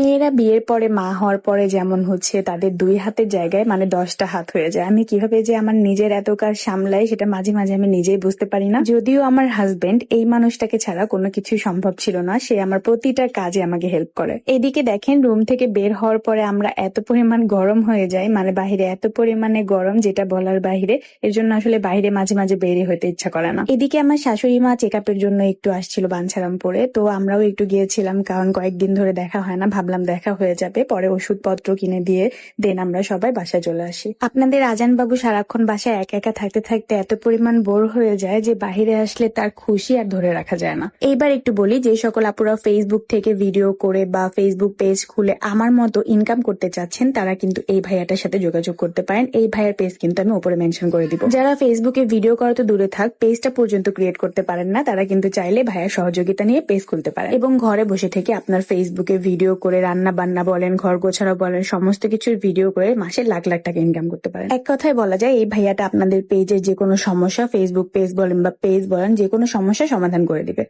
মেয়েরা বিয়ের পরে মা হওয়ার পরে যেমন হচ্ছে তাদের 2 হাতের জায়গায় মানে 10টা হাত হয়ে যায়। আমি কিভাবে যে আমার নিজের এত কাজ সামলাই সেটা মাঝে মাঝে আমি নিজেই বুঝতে পারি না। যদিও আমার হাজবেন্ড এই মানুষটাকে ছাড়া কোনো কিছু সম্ভব ছিল না, সে আমার প্রতিটা কাজে আমাকে হেল্প করে। এদিকে দেখেন, রুম থেকে বের হওয়ার পরে আমরা এত পরিমাণ গরম হয়ে যাই, মানে বাহিরে এত পরিমাণে গরম যেটা বলার বাহিরে। এর জন্য আসলে বাইরে মাঝে মাঝে বেরিয়ে হইতে ইচ্ছা করে না। এদিকে আমার শাশুড়ি মা চেক আপের জন্য একটু আসছিল বাঞ্ছারামপুরে, তো আমরাও একটু গিয়েছিলাম, কারণ কয়েকদিন ধরে দেখা হয় না, ভাবলাম দেখা হয়ে যাবে, পরে ওষুধপত্র কিনে দিয়ে দেন আমরা সবাই বাসায় চলে আসি। আপনাদের আজান বাবু সারাক্ষণ বাসায় একা একা থাকতে থাকতে এত পরিমাণ বোর হয়ে যায় যে বাহিরে আসলে তার খুশি আর ধরে রাখা যায় না। এইবার একটু বলি, যে সকল আপুরা ফেসবুক থেকে ভিডিও করে বা ফেসবুক পেজ খুলে আমার মতো ইনকাম করতে চাচ্ছেন, তারা কিন্তু এই ভাইয়াটার সাথে যোগাযোগ করতে পারেন। এই ভাইয়ার পেজ কিন্তু আমি উপরে মেনশন করে দিব। যারা ফেসবুকে ভিডিও করা তো দূরে থাক, পেজটা পর্যন্ত ক্রিয়েট করতে পারেন না, তারা কিন্তু চাইলে ভাইয়ার সহযোগিতা নিয়ে পেজ খুলতে পারেন এবং ঘরে বসে থেকে আপনার ফেসবুকে ভিডিও করে রান্না বান্না বলেন, ঘর গোছানো বলেন, সমস্ত কিছুর ভিডিও করে মাসে লাখ লাখ টাকা ইনকাম করতে পারেন। এক কথায় বলা যায় এই ভাইয়াটা আপনাদের পেজের যে কোনো সমস্যা, ফেসবুক পেজ বলেন বা পেজ বলেন, যে কোনো সমস্যা সমাধান করে দিবে।